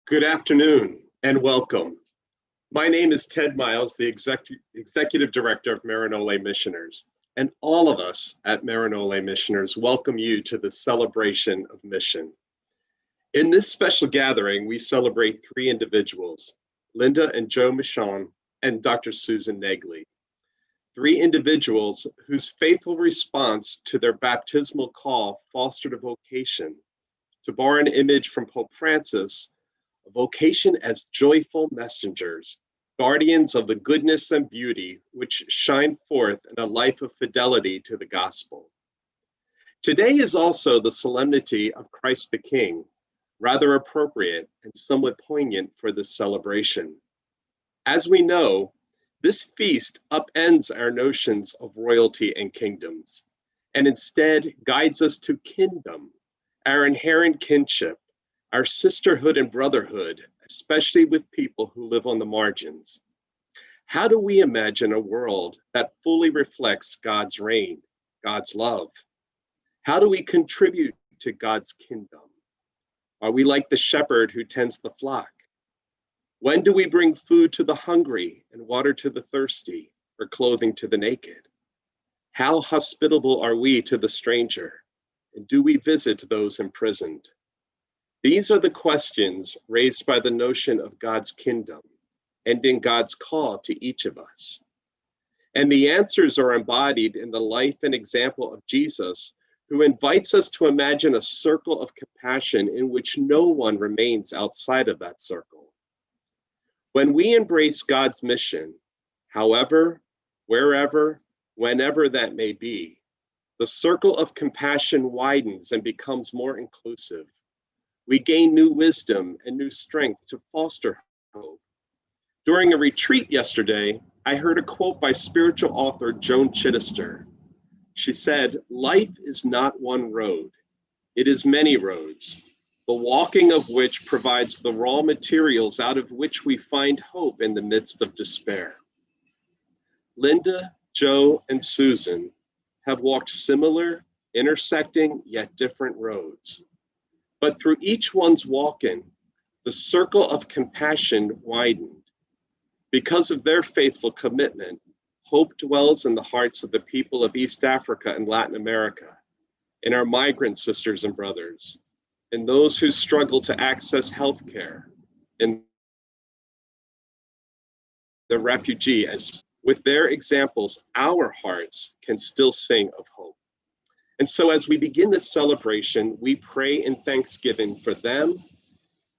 Good afternoon and welcome. My name is Ted Miles, the Executive Director of Maryknoll Missioners, and all of us at Maryknoll Missioners welcome you to the celebration of mission. In this special gathering, we celebrate three individuals, Linda and Joe Michon and Dr. Susan Nagele, three individuals whose faithful response to their baptismal call fostered a vocation. To borrow an image from Pope Francis, a vocation as joyful messengers, guardians of the goodness and beauty which shine forth in a life of fidelity to the gospel. Today is also the solemnity of Christ the King, rather appropriate and somewhat poignant for this celebration. As we know, this feast upends our notions of royalty and kingdoms, and instead guides us to kingdom, our inherent kinship, our sisterhood and brotherhood, especially with people who live on the margins. How do we imagine a world that fully reflects God's reign, God's love? How do we contribute to God's kingdom? Are we like the shepherd who tends the flock? When do we bring food to the hungry and water to the thirsty, or clothing to the naked? How hospitable are we to the stranger? And do we visit those imprisoned? These are the questions raised by the notion of God's kingdom and in God's call to each of us. And the answers are embodied in the life and example of Jesus, who invites us to imagine a circle of compassion in which no one remains outside of that circle. When we embrace God's mission, however, wherever, whenever that may be, the circle of compassion widens and becomes more inclusive. We gain new wisdom and new strength to foster hope. During a retreat yesterday, I heard a quote by spiritual author Joan Chittister. She said, "Life is not one road. It is many roads, the walking of which provides the raw materials out of which we find hope in the midst of despair." Linda, Joe, and Susan have walked similar, intersecting, yet different roads. But through each one's walking, the circle of compassion widened. Because of their faithful commitment, hope dwells in the hearts of the people of East Africa and Latin America, in our migrant sisters and brothers, in those who struggle to access healthcare, in the refugee. As with their examples, our hearts can still sing of hope. And so as we begin this celebration, we pray in thanksgiving for them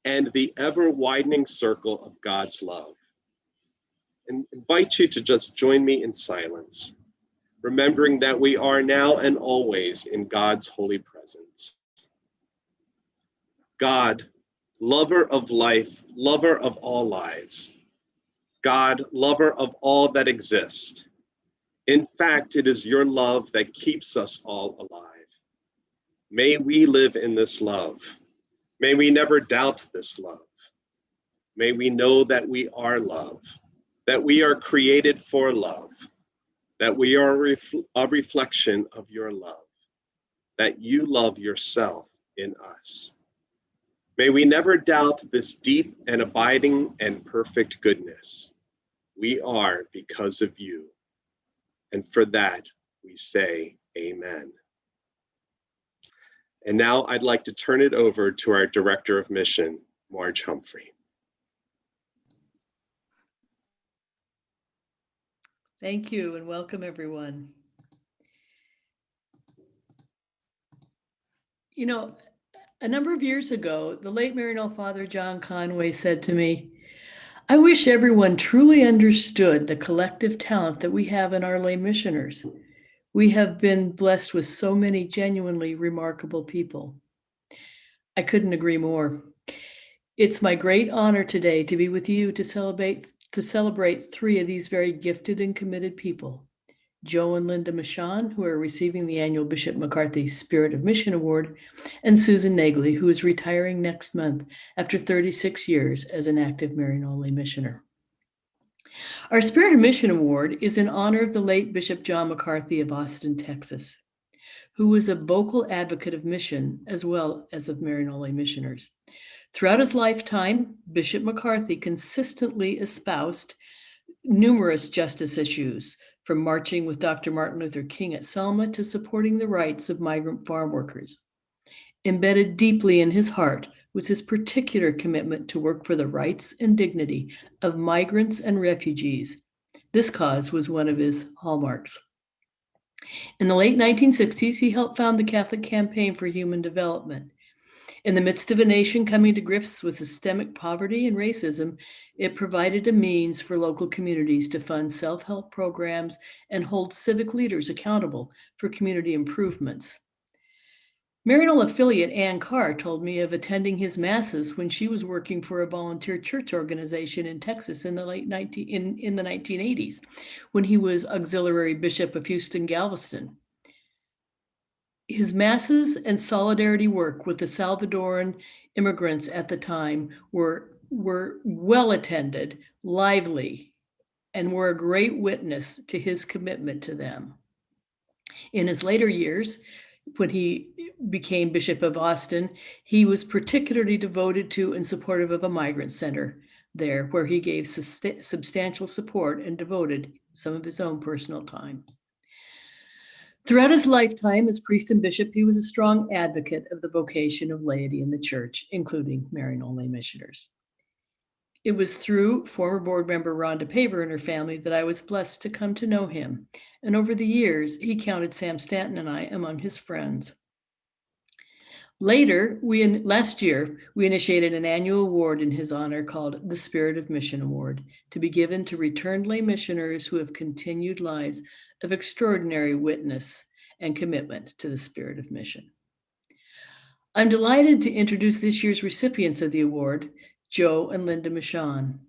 and the ever-widening circle of God's love. And invite you to just join me in silence, remembering that we are now and always in God's holy presence. God, lover of life, lover of all lives. God, lover of all that exists. In fact, it is your love that keeps us all alive. May we live in this love. May we never doubt this love. May we know that we are love, that we are created for love, that we are a reflection of your love, that you love yourself in us. May we never doubt this deep and abiding and perfect goodness. We are because of you. And for that, we say amen. And now I'd like to turn it over to our Director of Mission, Marge Humphrey. Thank you and welcome everyone. You know, a number of years ago, the late Maryknoll Father John Conway said to me, "I wish everyone truly understood the collective talent that we have in our lay missioners. We have been blessed with so many genuinely remarkable people." I couldn't agree more. It's my great honor today to be with you to celebrate three of these very gifted and committed people: Joe and Linda Michon, who are receiving the annual Bishop McCarthy Spirit of Mission Award, and Susan Nagele, who is retiring next month after 36 years as an active Maryknoll missioner. Our Spirit of Mission Award is in honor of the late Bishop John McCarthy of Austin, Texas, who was a vocal advocate of mission as well as of Maryknoll missioners. Throughout his lifetime, Bishop McCarthy consistently espoused numerous justice issues, from marching with Dr. Martin Luther King at Selma to supporting the rights of migrant farm workers. Embedded deeply in his heart was his particular commitment to work for the rights and dignity of migrants and refugees. This cause was one of his hallmarks. In the late 1960s, he helped found the Catholic Campaign for Human Development. In the midst of a nation coming to grips with systemic poverty and racism, it provided a means for local communities to fund self-help programs and hold civic leaders accountable for community improvements. Maryknoll affiliate Ann Carr told me of attending his masses when she was working for a volunteer church organization in Texas in the late 1980s, when he was auxiliary bishop of Houston Galveston. His masses and solidarity work with the Salvadoran immigrants at the time were well attended, lively, and were a great witness to his commitment to them. In his later years, when he became Bishop of Austin, he was particularly devoted to and supportive of a migrant center there, where he gave substantial support and devoted some of his own personal time. Throughout his lifetime as priest and bishop, he was a strong advocate of the vocation of laity in the church, including Maryknoll missioners. It was through former board member Rhonda Paver and her family that I was blessed to come to know him. And over the years, he counted Sam Stanton and I among his friends. Later, last year, we initiated an annual award in his honor called the Spirit of Mission Award, to be given to returned lay missioners who have continued lives of extraordinary witness and commitment to the spirit of mission. I'm delighted to introduce this year's recipients of the award, Joe and Linda Michon.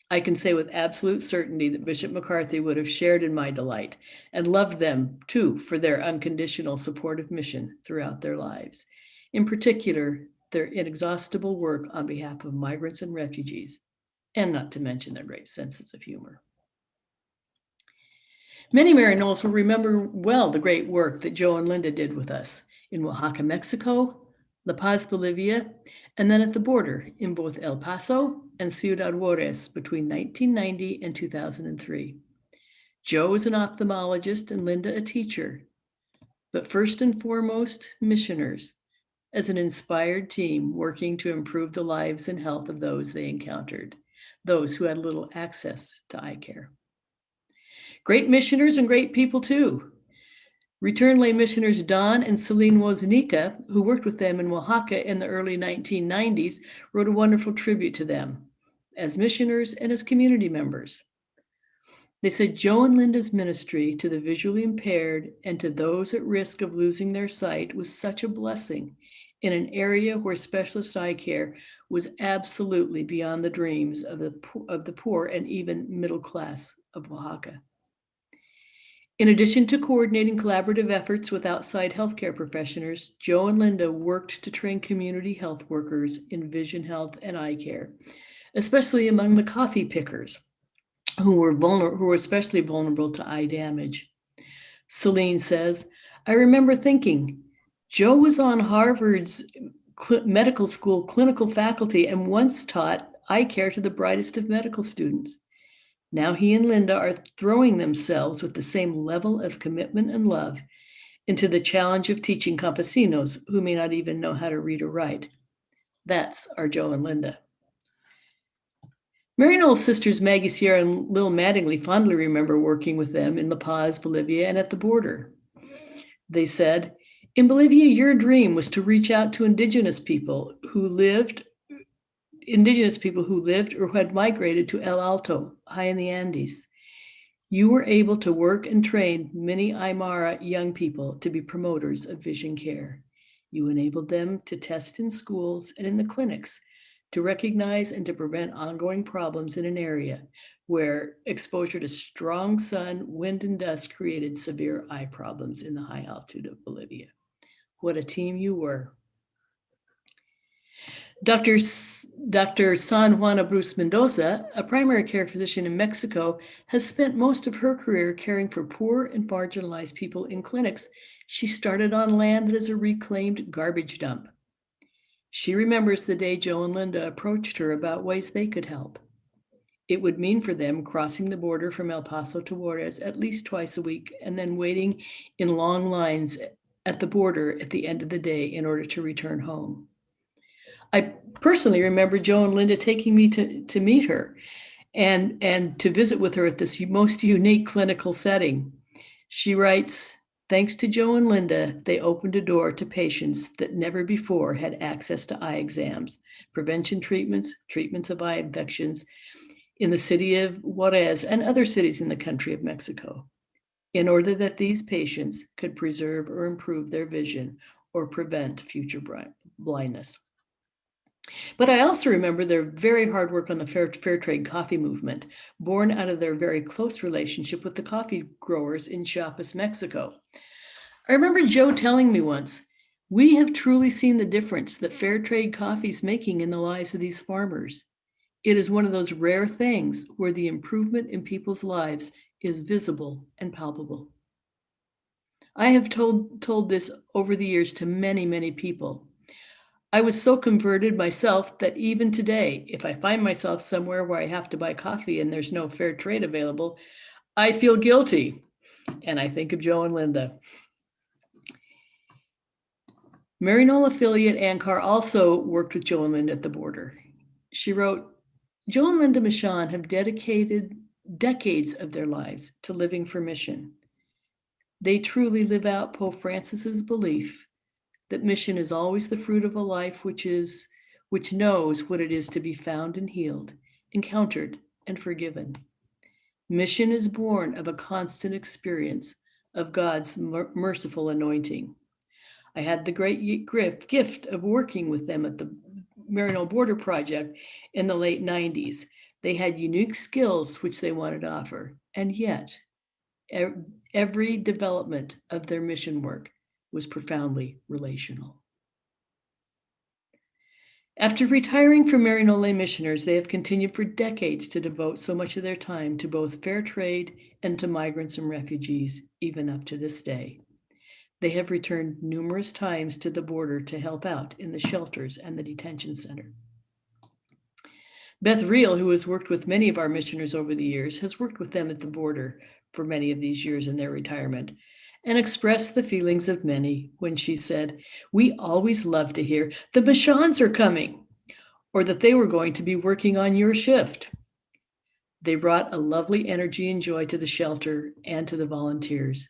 I can say with absolute certainty that Bishop McCarthy would have shared in my delight and loved them too for their unconditional support of mission throughout their lives. In particular, their inexhaustible work on behalf of migrants and refugees, and not to mention their great senses of humor. Many Maryknolls will remember well the great work that Joe and Linda did with us in Oaxaca, Mexico, La Paz, Bolivia, and then at the border in both El Paso and Ciudad Juarez between 1990 and 2003. Joe is an ophthalmologist and Linda a teacher, but first and foremost, missioners, as an inspired team working to improve the lives and health of those they encountered, those who had little access to eye care. Great missioners and great people too. Return lay missioners Don and Celine Wozanica, who worked with them in Oaxaca in the early 1990s, wrote a wonderful tribute to them as missioners and as community members. They said Joe and Linda's ministry to the visually impaired and to those at risk of losing their sight was such a blessing in an area where specialist eye care was absolutely beyond the dreams of the poor and even middle class of Oaxaca. In addition to coordinating collaborative efforts with outside healthcare professionals, Joe and Linda worked to train community health workers in vision health and eye care, especially among the coffee pickers, who were especially vulnerable to eye damage. Celine says, I remember thinking, Joe was on Harvard's medical school clinical faculty and once taught eye care to the brightest of medical students. Now he and Linda are throwing themselves with the same level of commitment and love into the challenge of teaching campesinos who may not even know how to read or write. That's our Joe and Linda. Maryknoll's sisters Maggie Sierra and Lil Mattingly fondly remember working with them in La Paz, Bolivia, and at the border. They said, in Bolivia, your dream was to reach out to indigenous people who lived or who had migrated to El Alto, high in the Andes. You were able to work and train many Aymara young people to be promoters of vision care. You enabled them to test in schools and in the clinics to recognize and to prevent ongoing problems in an area where exposure to strong sun, wind, and dust created severe eye problems in the high altitude of Bolivia. What a team you were. Dr. Dr. San Juana Bruce Mendoza, a primary care physician in Mexico, has spent most of her career caring for poor and marginalized people in clinics she started on land that is a reclaimed garbage dump. She remembers the day Joe and Linda approached her about ways they could help. It would mean for them crossing the border from El Paso to Juarez at least twice a week and then waiting in long lines at the border at the end of the day in order to return home. I personally remember Joe and Linda taking me to meet her and to visit with her at this most unique clinical setting. She writes, thanks to Joe and Linda, they opened a door to patients that never before had access to eye exams, prevention treatments, treatments of eye infections in the city of Juarez and other cities in the country of Mexico, in order that these patients could preserve or improve their vision or prevent future blindness. But I also remember their very hard work on the fair trade coffee movement, born out of their very close relationship with the coffee growers in Chiapas, Mexico. I remember Joe telling me once, we have truly seen the difference that fair trade coffee is making in the lives of these farmers. It is one of those rare things where the improvement in people's lives is visible and palpable. I have told this over the years to many, many people. I was so converted myself that even today, if I find myself somewhere where I have to buy coffee and there's no fair trade available, I feel guilty. And I think of Joe and Linda. Maryknoll affiliate Ann Carr also worked with Joe and Linda at the border. She wrote, Joe and Linda Michon have dedicated decades of their lives to living for mission. They truly live out Pope Francis's belief that mission is always the fruit of a life which knows what it is to be found and healed, encountered and forgiven. Mission is born of a constant experience of God's merciful anointing. I had the great gift of working with them at the Maryknoll Border Project in the late 90s. They had unique skills which they wanted to offer, and yet every development of their mission work was profoundly relational. After retiring from Maryknoll missioners, they have continued for decades to devote so much of their time to both fair trade and to migrants and refugees, even up to this day. They have returned numerous times to the border to help out in the shelters and the detention center. Beth Reel, who has worked with many of our missioners over the years, has worked with them at the border for many of these years in their retirement, and expressed the feelings of many when she said, we always love to hear the Michons are coming, or that they were going to be working on your shift. They brought a lovely energy and joy to the shelter and to the volunteers.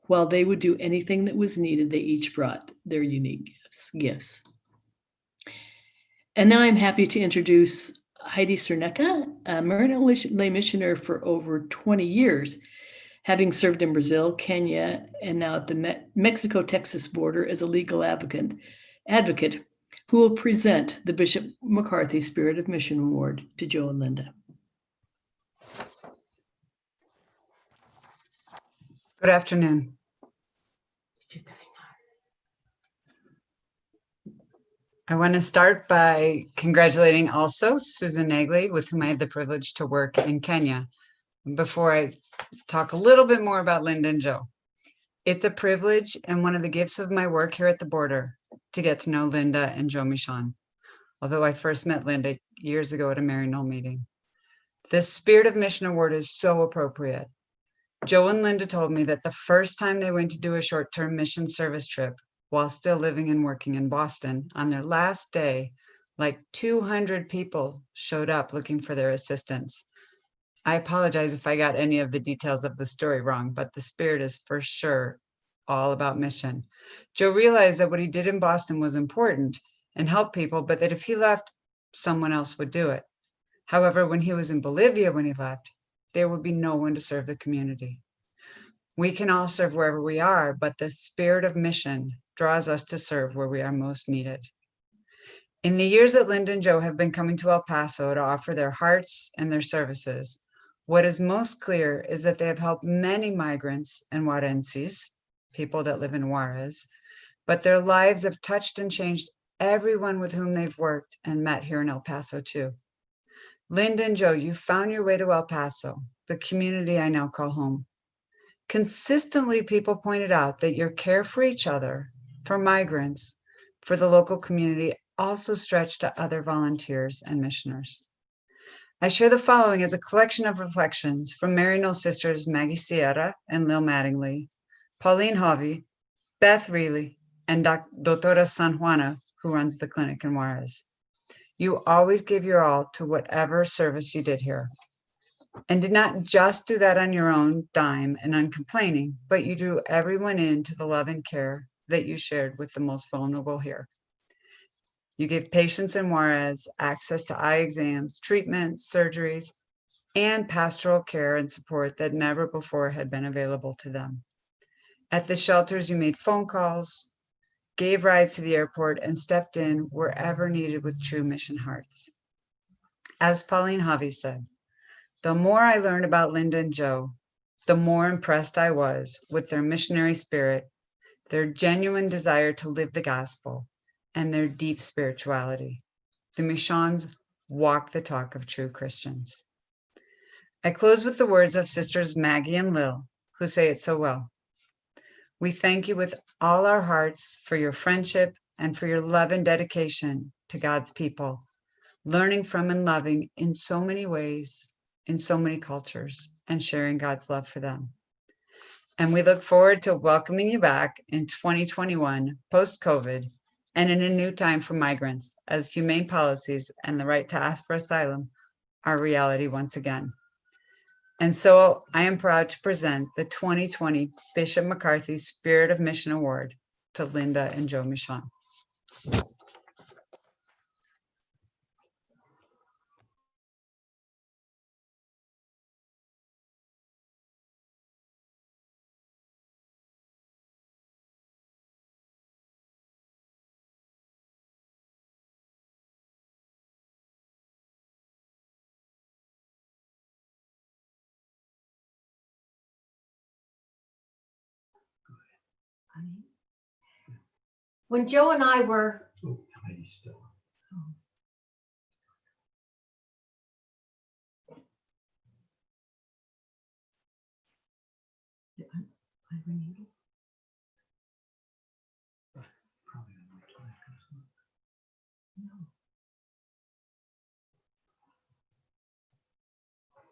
While they would do anything that was needed, they each brought their unique gifts. And now I'm happy to introduce Heidi Cernecka, a Maryknoll lay missioner for over 20 years, having served in Brazil, Kenya, and now at the Mexico-Texas border as a legal advocate, who will present the Bishop McCarthy Spirit of Mission Award to Joe and Linda. Good afternoon. I want to start by congratulating also Susan Nagele, with whom I had the privilege to work in Kenya. Before I talk a little bit more about Linda and Joe, it's a privilege and one of the gifts of my work here at the border to get to know Linda and Joe Michon, although I first met Linda years ago at a Maryknoll meeting. This Spirit of Mission Award is so appropriate. Joe and Linda told me that the first time they went to do a short-term mission service trip while still living and working in Boston, on their last day, like 200 people showed up looking for their assistance. I apologize if I got any of the details of the story wrong, but the spirit is for sure all about mission. Joe realized that what he did in Boston was important and helped people, but that if he left, someone else would do it. However, when he was in Bolivia when he left, there would be no one to serve the community. We can all serve wherever we are, but the spirit of mission draws us to serve where we are most needed. In the years that Linda and Joe have been coming to El Paso to offer their hearts and their services, what is most clear is that they have helped many migrants and Juarenses, people that live in Juarez, but their lives have touched and changed everyone with whom they've worked and met here in El Paso too. Linda and Joe, you found your way to El Paso, the community I now call home. Consistently, people pointed out that your care for each other, for migrants, for the local community also stretched to other volunteers and missioners. I share the following as a collection of reflections from Maryknoll sisters Maggie Sierra and Lil Mattingly, Pauline Hovey, Beth Reilly, and Doctora San Juana, who runs the clinic in Juarez. You always give your all to whatever service you did here, and did not just do that on your own dime and uncomplaining, but you drew everyone into the love and care that you shared with the most vulnerable here. You gave patients in Juarez access to eye exams, treatments, surgeries, and pastoral care and support that never before had been available to them. At the shelters, you made phone calls, gave rides to the airport, and stepped in wherever needed with true mission hearts. As Pauline Hovey said, the more I learned about Linda and Joe, the more impressed I was with their missionary spirit, their genuine desire to live the gospel, and their deep spirituality. The Michons walk the talk of true Christians. I close with the words of sisters Maggie and Lil, who say it so well. We thank you with all our hearts for your friendship and for your love and dedication to God's people, learning from and loving in so many ways, in so many cultures, and sharing God's love for them. And we look forward to welcoming you back in 2021, post-COVID, and in a new time for migrants, as humane policies and the right to ask for asylum are reality once again. And so I am proud to present the 2020 Bishop McCarthy Spirit of Mission Award to Linda and Joe Michon. When Joe and I were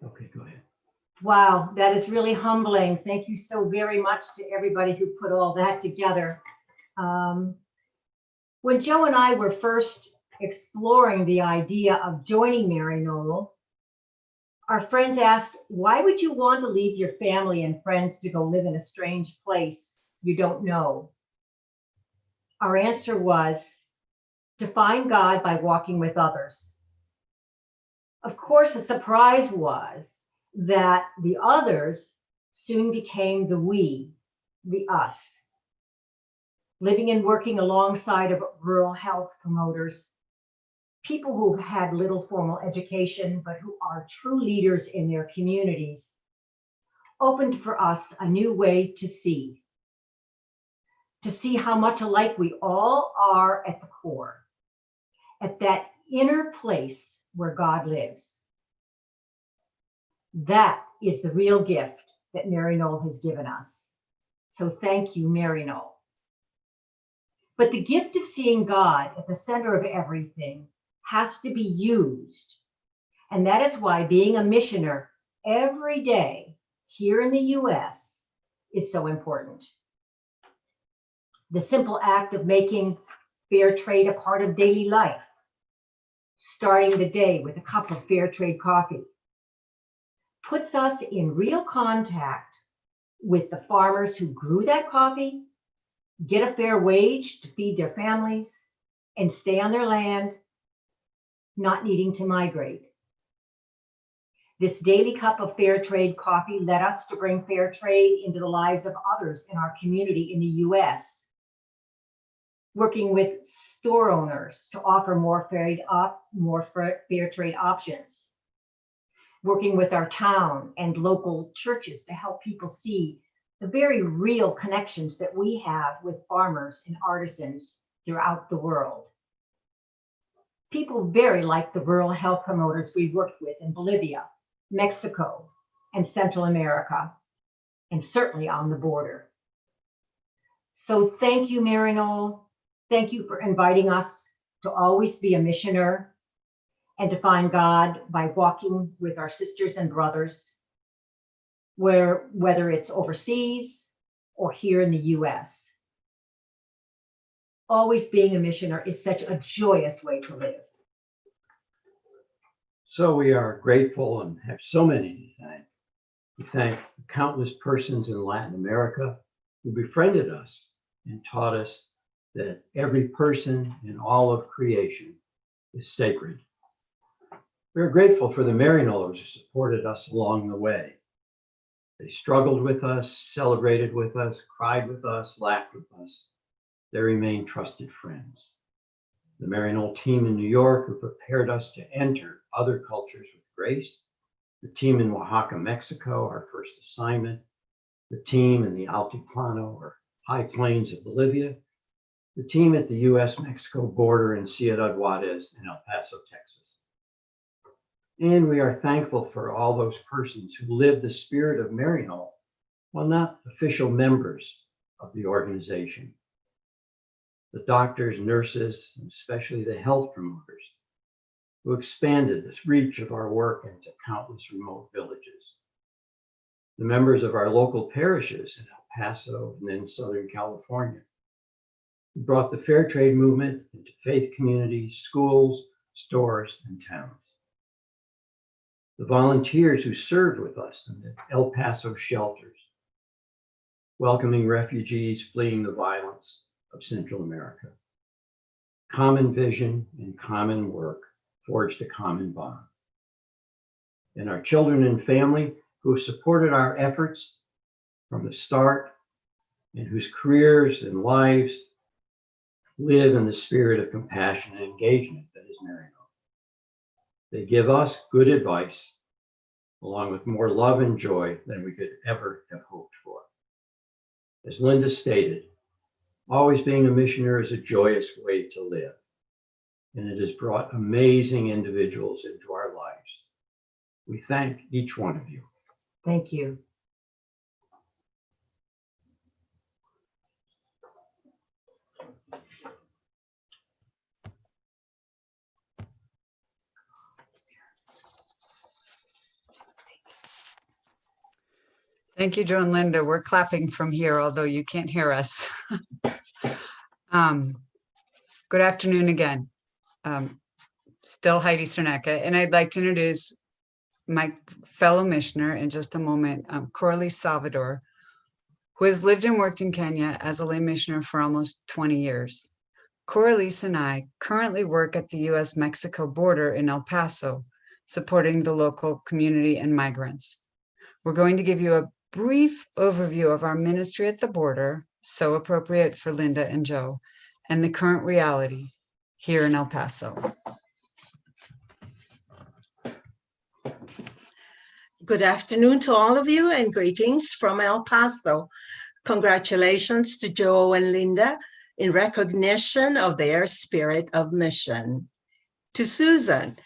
Okay, go ahead. Wow, that is really humbling. Thank you so very much to everybody who put all that together. When Joe and I were first exploring the idea of joining Maryknoll, our friends asked, why would you want to leave your family and friends to go live in a strange place you don't know? Our answer was to find God by walking with others. Of course, the surprise was that the others soon became the we, the us. Living and working alongside of rural health promoters, people who had little formal education, but who are true leaders in their communities, opened for us a new way to see how much alike we all are at the core, at that inner place where God lives. That is the real gift that Maryknoll has given us. So thank you, Maryknoll. But the gift of seeing God at the center of everything has to be used. And that is why being a missioner every day here in the US is so important. The simple act of making fair trade a part of daily life, starting the day with a cup of fair trade coffee, puts us in real contact with the farmers who grew that coffee, get a fair wage to feed their families, and stay on their land, not needing to migrate. This daily cup of fair trade coffee led us to bring fair trade into the lives of others in our community in the US, working with store owners to offer more fair trade options, working with our town and local churches to help people see the very real connections that we have with farmers and artisans throughout the world. People very like the rural health promoters we worked with in Bolivia, Mexico, and Central America, and certainly on the border. So thank you, Maryknoll. Thank you for inviting us to always be a missioner and to find God by walking with our sisters and brothers, whether it's overseas or here in the US. Always being a missioner is such a joyous way to live. So we are grateful and have so many to thank. We thank countless persons in Latin America who befriended us and taught us that every person in all of creation is sacred. We are grateful for the Maryknollers who supported us along the way. They struggled with us, celebrated with us, cried with us, laughed with us. They remain trusted friends. The Maryknoll team in New York who prepared us to enter other cultures with grace. The team in Oaxaca, Mexico, our first assignment. The team in the Altiplano or high plains of Bolivia. The team at the US-Mexico border in Ciudad Juarez and El Paso, Texas. And we are thankful for all those persons who live the spirit of Maryknoll while not official members of the organization. The doctors, nurses, and especially the health promoters who expanded this reach of our work into countless remote villages. The members of our local parishes in El Paso and then Southern California, who brought the fair trade movement into faith communities, schools, stores, and towns. The volunteers who served with us in the El Paso shelters, welcoming refugees fleeing the violence of Central America. Common vision and common work forged a common bond. And our children and family who have supported our efforts from the start and whose careers and lives live in the spirit of compassion and engagement that is Maryknoll. They give us good advice, along with more love and joy than we could ever have hoped for. As Linda stated, always being a missioner is a joyous way to live, and it has brought amazing individuals into our lives. We thank each one of you. Thank you. Thank you, Joe and Linda. We're clapping from here, although you can't hear us. Good afternoon again. Still Heidi Cernecka, and I'd like to introduce my fellow missioner in just a moment, Coralie Salvador, who has lived and worked in Kenya as a lay missioner for almost 20 years. Coralie and I currently work at the US-Mexico border in El Paso, supporting the local community and migrants. We're going to give you a brief overview of our ministry at the border, so appropriate for Linda and Joe, and the current reality here in El Paso. Good afternoon to all of you and greetings from El Paso. Congratulations to Joe and Linda in recognition of their spirit of mission. To Susan,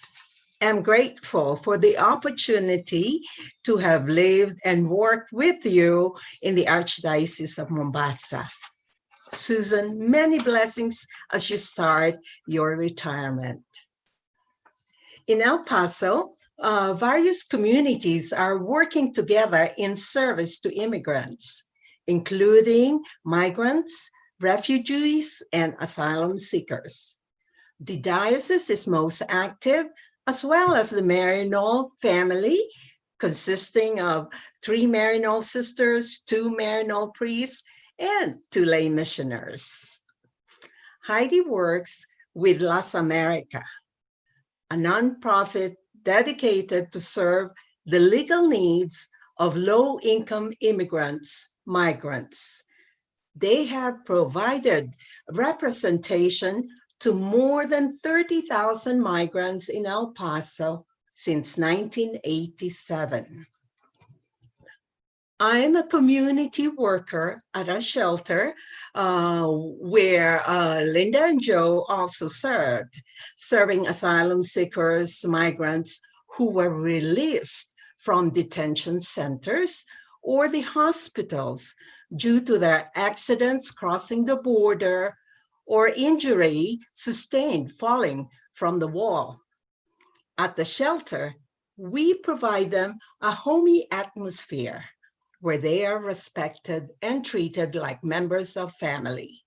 I'm grateful for the opportunity to have lived and worked with you in the Archdiocese of Mombasa. Susan, many blessings as you start your retirement. In El Paso, various communities are working together in service to immigrants, including migrants, refugees, and asylum seekers. The diocese is most active, as well as the Maryknoll family, consisting of 3 Maryknoll sisters, 2 Maryknoll priests, and 2 lay missioners. Heidi works with Las America, a nonprofit dedicated to serve the legal needs of low-income immigrants, migrants. They have provided representation to more than 30,000 migrants in El Paso since 1987. I'm a community worker at a shelter where Linda and Joe also served, serving asylum seekers, migrants who were released from detention centers or the hospitals due to their accidents crossing the border or injury sustained falling from the wall. At the shelter, we provide them a homey atmosphere where they are respected and treated like members of family.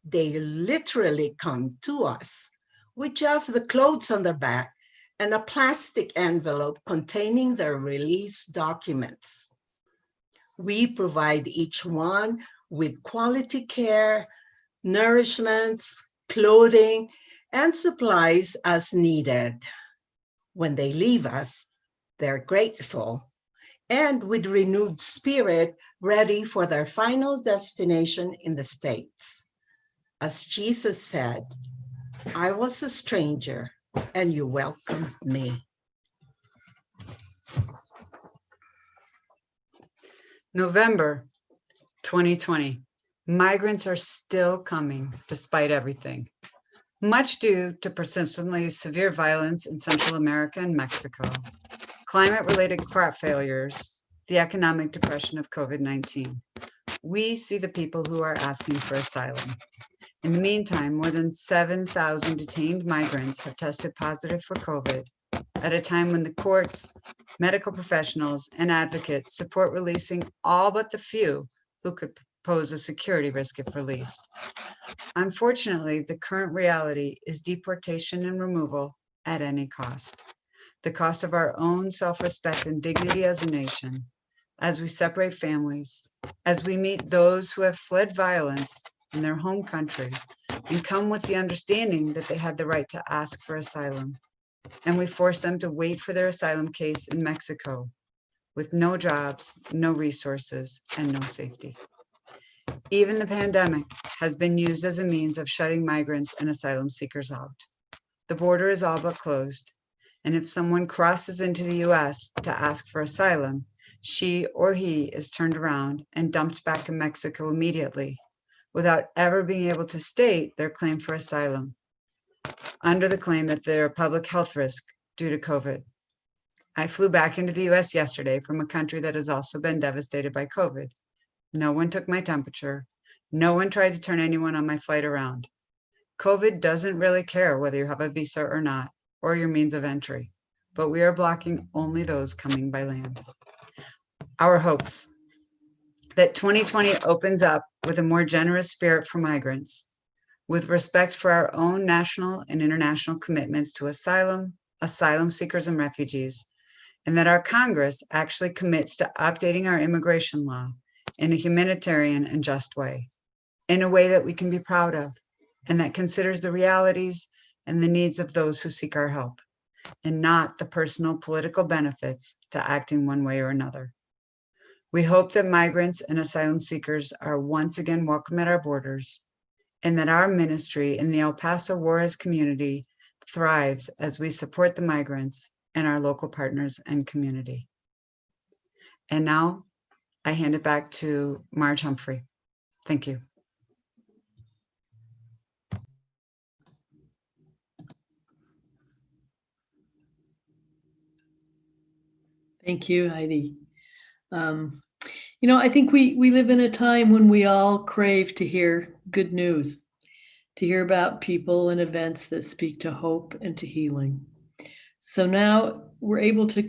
They literally come to us with just the clothes on their back and a plastic envelope containing their release documents. We provide each one with quality care, nourishments, clothing, and supplies as needed. When they leave us, they're grateful and with renewed spirit, ready for their final destination in the States. As Jesus said, I was a stranger and you welcomed me. November 2020. Migrants are still coming despite everything, much due to persistently severe violence in Central America and Mexico, climate-related crop failures, the economic depression of COVID-19. We see the people who are asking for asylum. In the meantime, more than 7,000 detained migrants have tested positive for COVID at a time when the courts, medical professionals, and advocates support releasing all but the few who could pose a security risk if released. Unfortunately, the current reality is deportation and removal at any cost. The cost of our own self-respect and dignity as a nation, as we separate families, as we meet those who have fled violence in their home country and come with the understanding that they had the right to ask for asylum. And we force them to wait for their asylum case in Mexico with no jobs, no resources, and no safety. Even the pandemic has been used as a means of shutting migrants and asylum seekers out. The border is all but closed, and if someone crosses into the US to ask for asylum, she or he is turned around and dumped back in Mexico immediately, without ever being able to state their claim for asylum, under the claim that they're a public health risk due to COVID. I flew back into the US yesterday from a country that has also been devastated by COVID. No one took my temperature. No one tried to turn anyone on my flight around. COVID doesn't really care whether you have a visa or not, or your means of entry, but we are blocking only those coming by land. Our hopes that 2020 opens up with a more generous spirit for migrants, with respect for our own national and international commitments to asylum seekers and refugees, and that our Congress actually commits to updating our immigration law in a humanitarian and just way, in a way that we can be proud of, and that considers the realities and the needs of those who seek our help, and not the personal political benefits to acting one way or another. We hope that migrants and asylum seekers are once again welcome at our borders, and that our ministry in the El Paso Juarez community thrives as we support the migrants and our local partners and community. And now I hand it back to Marge Humphrey. Thank you. Thank you, Heidi. I think we live in a time when we all crave to hear good news, to hear about people and events that speak to hope and to healing. So now we're able to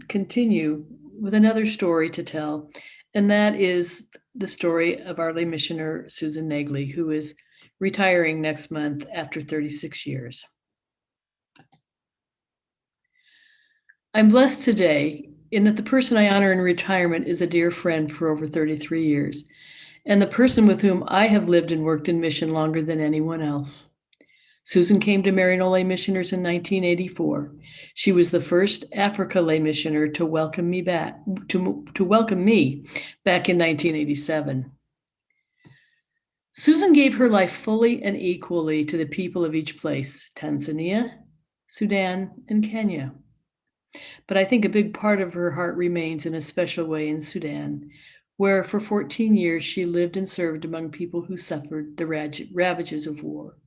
continue with another story to tell, and that is the story of our lay missioner, Susan Nagele, who is retiring next month after 36 years. I'm blessed today in that the person I honor in retirement is a dear friend for over 33 years, and the person with whom I have lived and worked in mission longer than anyone else. Susan came to Maryknoll Lay Missioners in 1984. She was the first Africa lay missioner to welcome me back to welcome me back in 1987. Susan gave her life fully and equally to the people of each place, Tanzania, Sudan, and Kenya. But I think a big part of her heart remains in a special way in Sudan, where for 14 years she lived and served among people who suffered the ravages of war,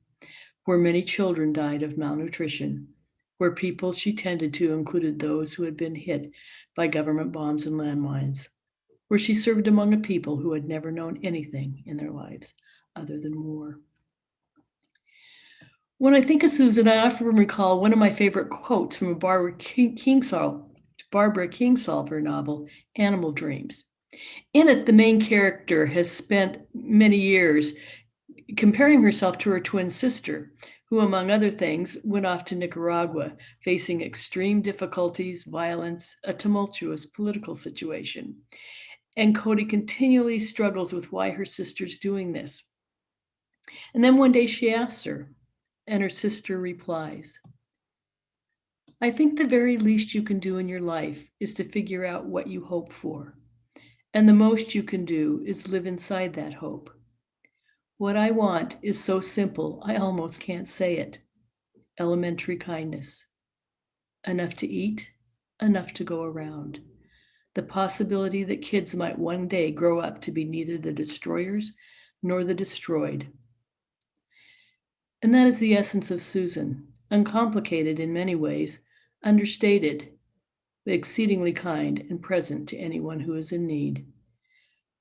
where many children died of malnutrition, where people she tended to included those who had been hit by government bombs and landmines, where she served among a people who had never known anything in their lives other than war. When I think of Susan, I often recall one of my favorite quotes from a Barbara Kingsolver novel, Animal Dreams. In it, the main character has spent many years comparing herself to her twin sister, who, among other things, went off to Nicaragua, facing extreme difficulties, violence, a tumultuous political situation. And Cody continually struggles with why her sister's doing this. And then one day she asks her, and her sister replies, I think the very least you can do in your life is to figure out what you hope for. And the most you can do is live inside that hope. What I want is so simple, I almost can't say it. Elementary kindness. Enough to eat, enough to go around. The possibility that kids might one day grow up to be neither the destroyers nor the destroyed. And that is the essence of Susan, uncomplicated in many ways, understated, but exceedingly kind and present to anyone who is in need,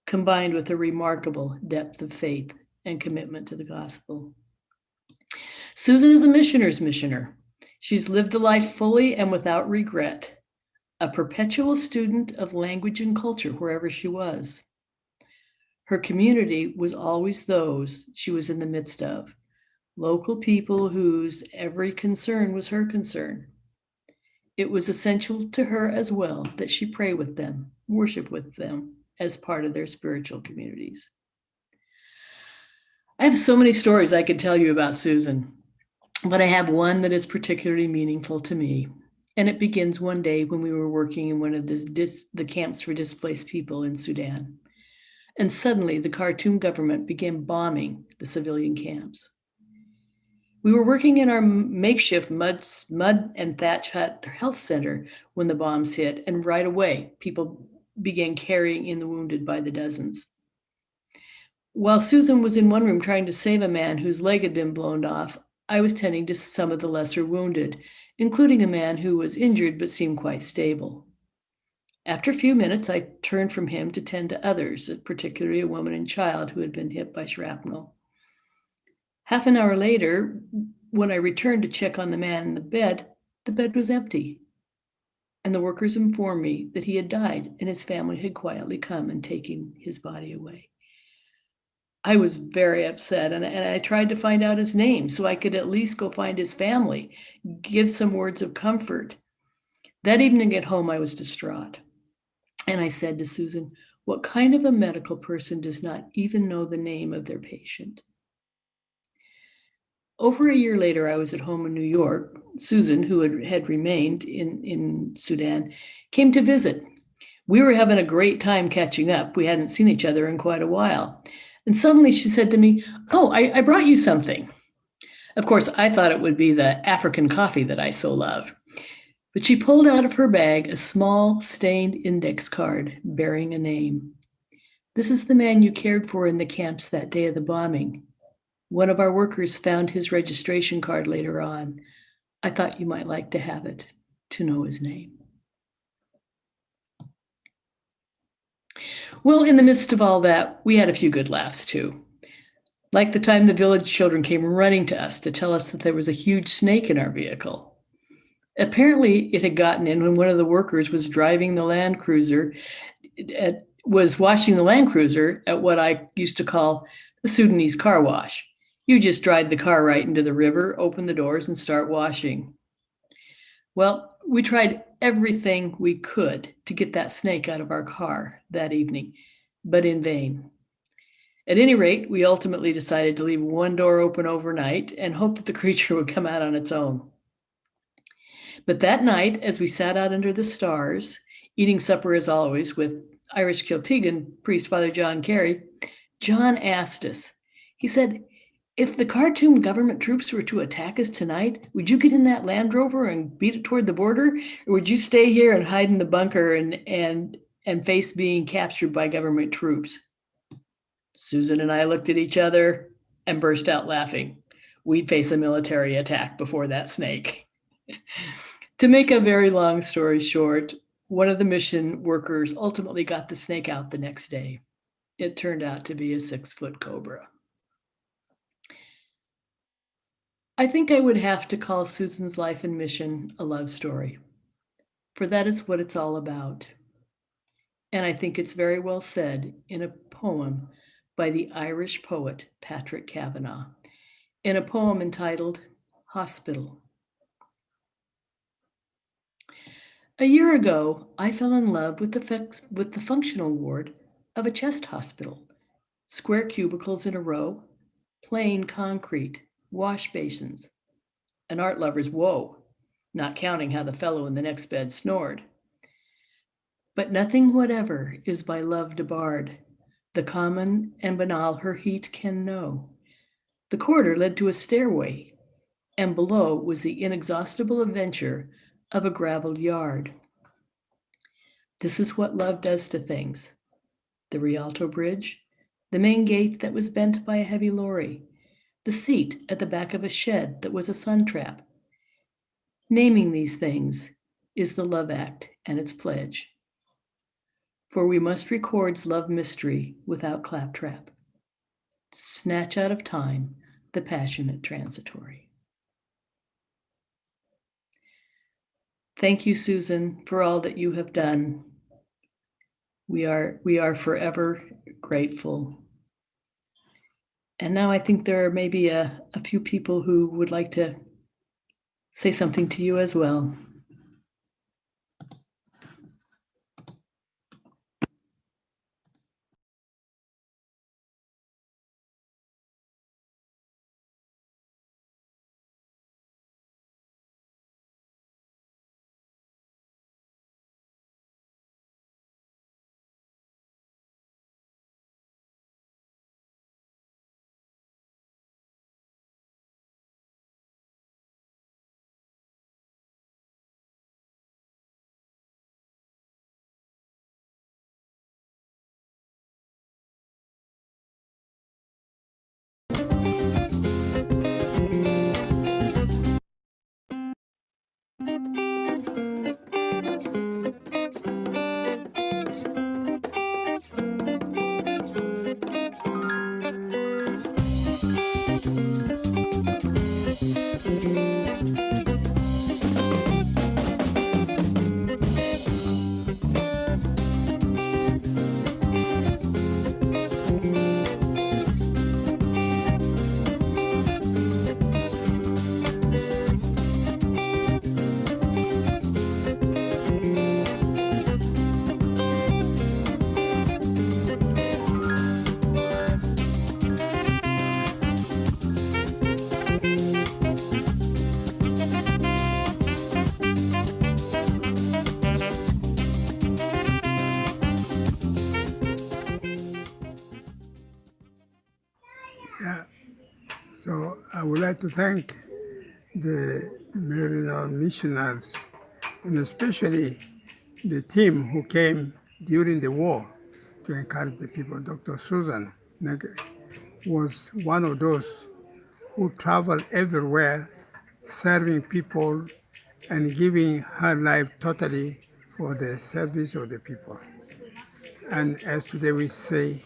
combined with a remarkable depth of faith and commitment to the gospel. Susan is a missioner's missioner. She's lived the life fully and without regret, a perpetual student of language and culture wherever she was. Her community was always those she was in the midst of, local people whose every concern was her concern. It was essential to her as well that she pray with them, worship with them as part of their spiritual communities. I have so many stories I could tell you about Susan, but I have one that is particularly meaningful to me. And it begins one day when we were working in one of the camps for displaced people in Sudan. And suddenly the Khartoum government began bombing the civilian camps. We were working in our makeshift mud and thatch hut health center when the bombs hit, and right away, people began carrying in the wounded by the dozens. While Susan was in one room trying to save a man whose leg had been blown off, I was tending to some of the lesser wounded, including a man who was injured but seemed quite stable. After a few minutes, I turned from him to tend to others, particularly a woman and child who had been hit by shrapnel. Half an hour later, when I returned to check on the man in the bed was empty. And the workers informed me that he had died and his family had quietly come and taken his body away. I was very upset, and I tried to find out his name so I could at least go find his family, give some words of comfort. That evening at home, I was distraught. And I said to Susan, what kind of a medical person does not even know the name of their patient? Over a year later, I was at home in New York. Susan, who had remained in Sudan, came to visit. We were having a great time catching up. We hadn't seen each other in quite a while. And suddenly she said to me, oh, I brought you something. Of course, I thought it would be the African coffee that I so love. But she pulled out of her bag a small stained index card bearing a name. This is the man you cared for in the camps that day of the bombing. One of our workers found his registration card later on. I thought you might like to have it, to know his name. Well, in the midst of all that, we had a few good laughs too. Like the time the village children came running to us to tell us that there was a huge snake in our vehicle. Apparently, it had gotten in when one of the workers was driving the Land Cruiser, was washing the Land Cruiser at what I used to call the Sudanese car wash. You just drive the car right into the river, open the doors, and start washing. Well, we tried everything we could to get that snake out of our car that evening, but in vain. At any rate, we ultimately decided to leave one door open overnight and hope that the creature would come out on its own. But that night, as we sat out under the stars, eating supper as always with Irish Kiltegan priest Father John Carey, John asked us, he said, If the Khartoum government troops were to attack us tonight, would you get in that Land Rover and beat it toward the border? Or would you stay here and hide in the bunker and face being captured by government troops? Susan and I looked at each other and burst out laughing. We'd face a military attack before that snake. To make a very long story short, one of the mission workers ultimately got the snake out the next day. It turned out to be a 6-foot cobra. I think I would have to call Susan's life and mission a love story, for that is what it's all about. And I think it's very well said in a poem by the Irish poet Patrick Kavanagh, in a poem entitled Hospital. A year ago, I fell in love with the functional ward of a chest hospital. Square cubicles in a row, plain concrete, wash basins. An art lover's woe, not counting how the fellow in the next bed snored. But nothing whatever is by love debarred. The common and banal her heat can know. The corridor led to a stairway, and below was the inexhaustible adventure of a graveled yard. This is what love does to things. The Rialto Bridge, the main gate that was bent by a heavy lorry, the seat at the back of a shed that was a sun trap. Naming these things is the love act and its pledge. For we must record's love mystery without claptrap. Snatch out of time the passionate transitory. Thank you, Susan, for all that you have done. We are forever grateful. And now I think there are maybe a few people who would like to say something to you as well. Yeah, so I would like to thank the Maryknoll missionaries and especially the team who came during the war to encourage the people. Dr. Susan Nagele was one of those who traveled everywhere serving people and giving her life totally for the service of the people. And as today we say,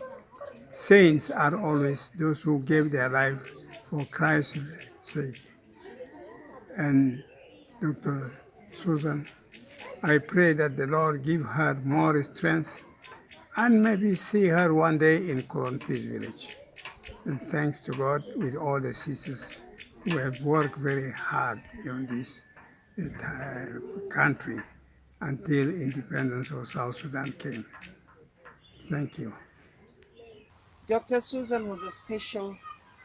saints are always those who gave their life for Christ's sake. And Dr. Susan, I pray that the Lord give her more strength and maybe see her one day in Coron Peace Village. And thanks to God with all the sisters who have worked very hard on this country until independence of South Sudan came. Thank you. Dr. Susan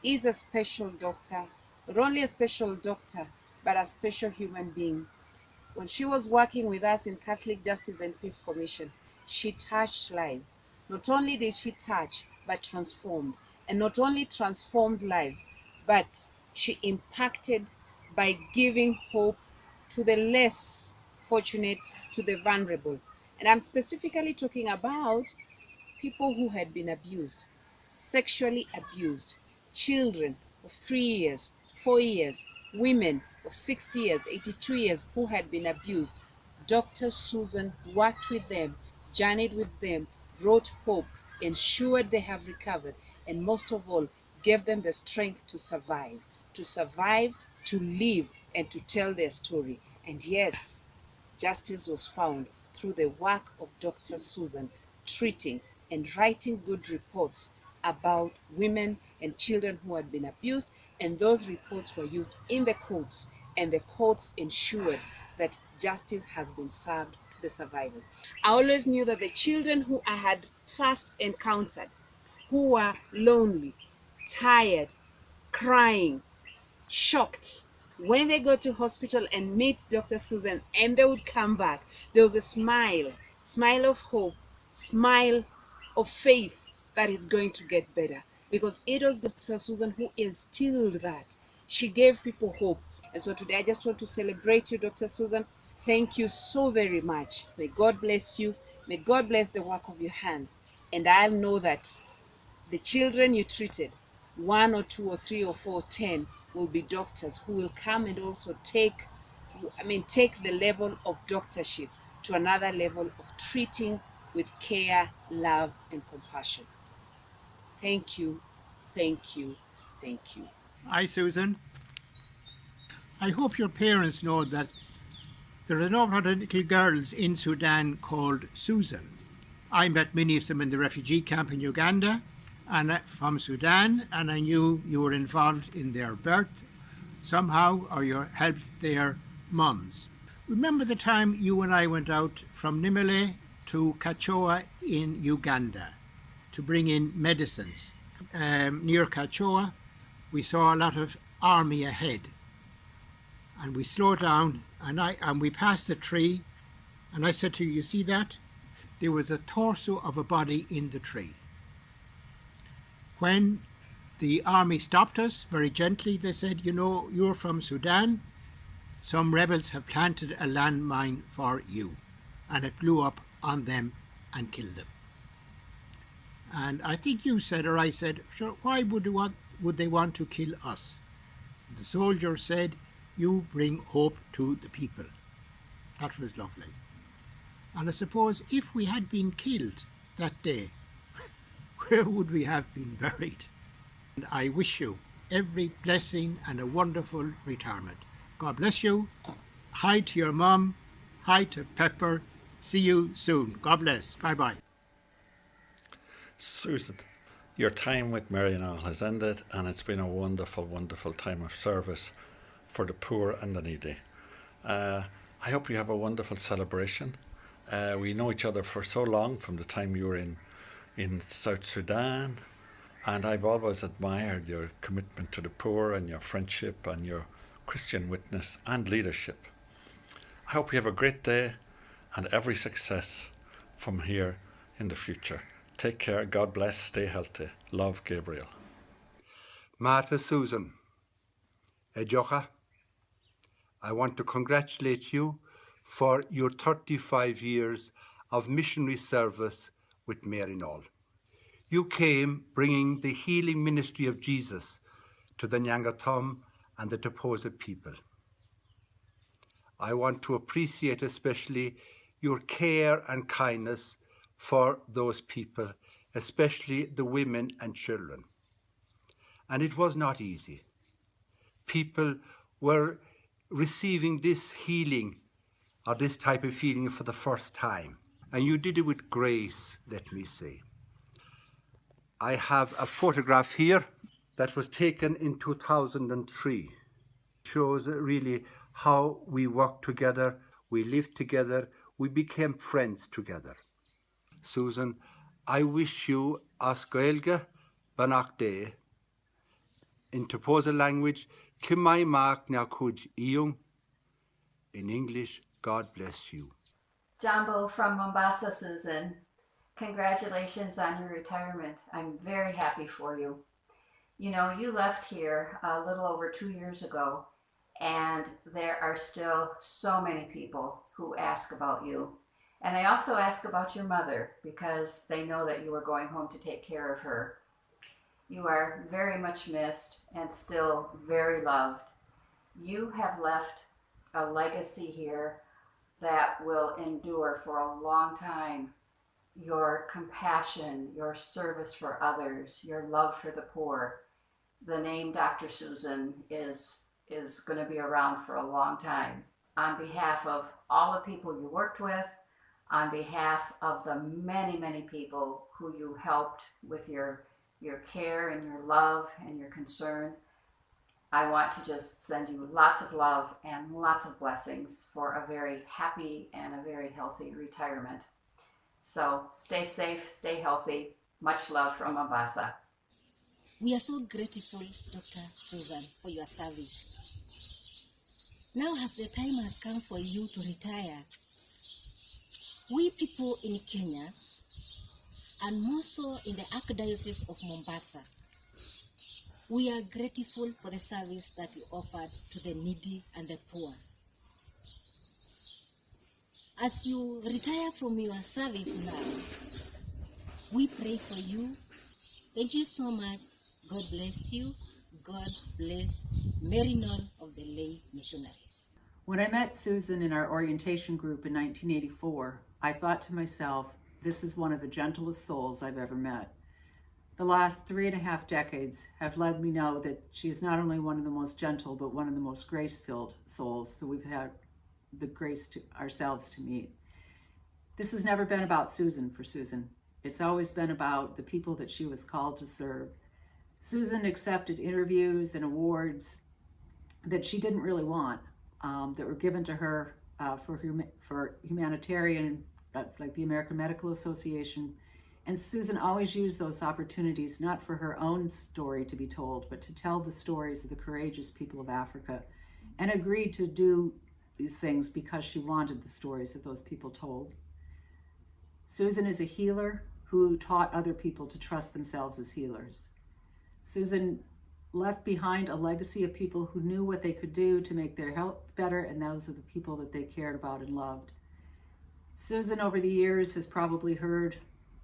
is a special doctor, not only a special doctor, but a special human being. When she was working with us in Catholic Justice and Peace Commission, she touched lives. Not only did she touch, but transformed. And not only transformed lives, but she impacted by giving hope to the less fortunate, to the vulnerable. And I'm specifically talking about people who had been abused, sexually abused, children of 3 years, 4 years, women of 60 years, 82 years who had been abused. Dr. Susan worked with them, journeyed with them, brought hope, ensured they have recovered, and most of all, gave them the strength to survive, to live, and to tell their story. And yes, justice was found through the work of Dr. Susan, treating and writing good reports about women and children who had been abused, and those reports were used in the courts, and the courts ensured that justice has been served to the survivors. I always knew that the children who I had first encountered, who were lonely, tired, crying, shocked, when they go to hospital and meet Dr. Susan and they would come back, there was a smile of hope, smile of faith that it's going to get better, because it was Dr. Susan who instilled that. She gave people hope. And so today I just want to celebrate you, Dr. Susan. Thank you so very much. May God bless you. May God bless the work of your hands. And I'll know that the children you treated, 1 or 2 or 3 or 4 or 10, will be doctors who will come and also take the level of doctorship to another level of treating with care, love, and compassion. Thank you, thank you, thank you. Hi, Susan. I hope your parents know that there are a number of little girls in Sudan called Susan. I met many of them in the refugee camp in Uganda and from Sudan, and I knew you were involved in their birth somehow, or you helped their mums. Remember the time you and I went out from Nagele to Kachoa in Uganda to bring in medicines? Near Kachoa, we saw a lot of army ahead, and we slowed down, and we passed the tree, and I said to you, see that? There was a torso of a body in the tree. When the army stopped us very gently, they said, you know, you're from Sudan. Some rebels have planted a landmine for you. And it blew up on them and killed them. And I think you said, or I said, sure, why would they want to kill us? And the soldier said, you bring hope to the people. That was lovely. And I suppose if we had been killed that day, where would we have been buried? And I wish you every blessing and a wonderful retirement. God bless you. Hi to your mum. Hi to Pepper. See you soon. God bless. Bye-bye. Susan, your time with Maryknoll has ended, and it's been a wonderful, wonderful time of service for the poor and the needy. I hope you have a wonderful celebration. We know each other for so long, from the time you were in South Sudan, and I've always admired your commitment to the poor and your friendship and your Christian witness and leadership. I hope you have a great day and every success from here in the future. Take care. God bless. Stay healthy. Love, Gabriel. Martha Susan, Ejocha, I want to congratulate you for your 35 years of missionary service with Maryknoll. You came bringing the healing ministry of Jesus to the Nyangatom and the Toposa people. I want to appreciate especially your care and kindness for those people, especially the women and children. And it was not easy. People were receiving this healing, or this type of healing, for the first time. And you did it with grace, let me say. I have a photograph here that was taken in 2003. It shows really how we worked together, we lived together, we became friends together. Susan, I wish you Asgaelga Banakde in Toposa language, Kimai Mark Nakuj Iyung. In English, God bless you. Jumbo from Mombasa, Susan. Congratulations on your retirement. I'm very happy for you. You know, you left here a little over 2 years ago, and there are still so many people who ask about you. And they also ask about your mother because they know that you were going home to take care of her. You are very much missed and still very loved. You have left a legacy here that will endure for a long time. Your compassion, your service for others, your love for the poor. The name Dr. Susan is going to be around for a long time. On behalf of all the people you worked with, on behalf of the many, many people who you helped with your care and your love and your concern, I want to just send you lots of love and lots of blessings for a very happy and a very healthy retirement. So stay safe, stay healthy. Much love from Mombasa. We are so grateful, Dr. Susan, for your service. Now as the time has come for you to retire, we people in Kenya, and more so in the Archdiocese of Mombasa, we are grateful for the service that you offered to the needy and the poor. As you retire from your service now, we pray for you. Thank you so much. God bless you. God bless Maryknoll of the lay missionaries. When I met Susan in our orientation group in 1984, I thought to myself, this is one of the gentlest souls I've ever met. The last 3.5 decades have let me know that she is not only one of the most gentle, but one of the most grace-filled souls that we've had the grace to ourselves to meet. This has never been about Susan for Susan. It's always been about the people that she was called to serve. Susan accepted interviews and awards that she didn't really want, that were given to her for humanitarian, like the American Medical Association. And Susan always used those opportunities, not for her own story to be told, but to tell the stories of the courageous people of Africa, and agreed to do these things because she wanted the stories that those people told. Susan is a healer who taught other people to trust themselves as healers. Susan left behind a legacy of people who knew what they could do to make their health better, and those are the people that they cared about and loved. Susan, over the years, has probably heard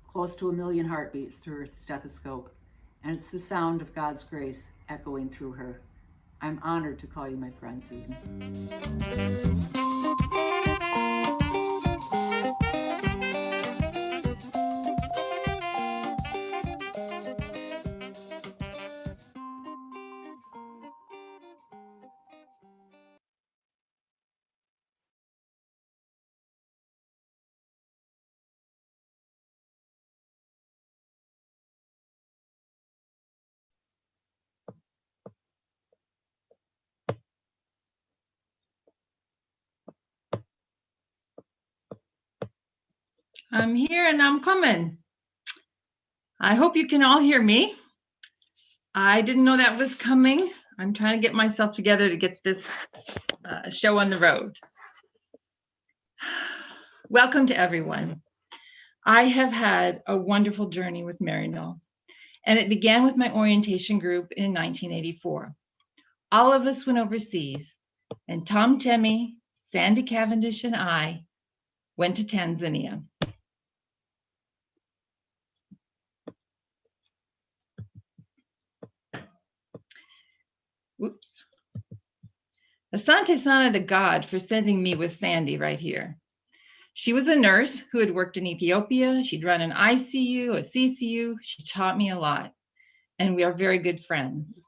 close to 1 million heartbeats through her stethoscope, and it's the sound of God's grace echoing through her. I'm honored to call you my friend, Susan. I'm here and I'm coming. I hope you can all hear me. I didn't know that was coming. I'm trying to get myself together to get this show on the road. Welcome to everyone. I have had a wonderful journey with Maryknoll, and it began with my orientation group in 1984. All of us went overseas, and Tom Temmie, Sandy Cavendish, and I went to Tanzania. Whoops. Asante sana to God for sending me with Sandy right here. She was a nurse who had worked in Ethiopia. She'd run an ICU, a CCU. She taught me a lot, and we are very good friends.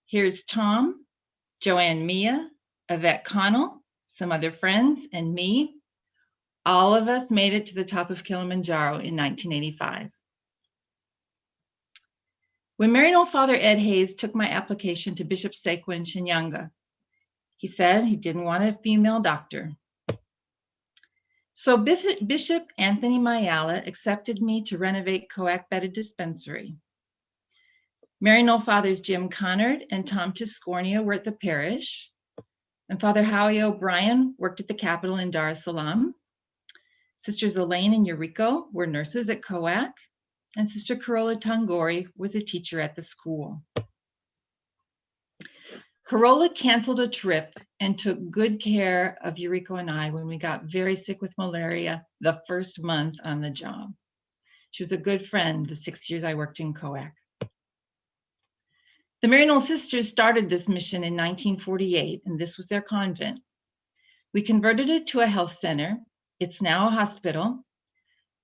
Here's Tom, Joanne Mia, Yvette Connell, some other friends, and me. All of us made it to the top of Kilimanjaro in 1985. When Maryknoll Father Ed Hayes took my application to Bishop Sekwa in Shinyanga, he said he didn't want a female doctor. So Bishop Anthony Mayala accepted me to renovate coac-bedded dispensary. Maryknoll Fathers Jim Connard and Tom Tiscornia were at the parish, and Father Howie O'Brien worked at the Capitol in Dar es Salaam. Sisters Elaine and Eureka were nurses at COAC. and Sister Carola Tangori was a teacher at the school. Carola canceled a trip and took good care of Yuriko and I when we got very sick with malaria the first month on the job. She was a good friend the 6 years I worked in COAC. The Maryknoll sisters started this mission in 1948, and this was their convent. We converted it to a health center. It's now a hospital,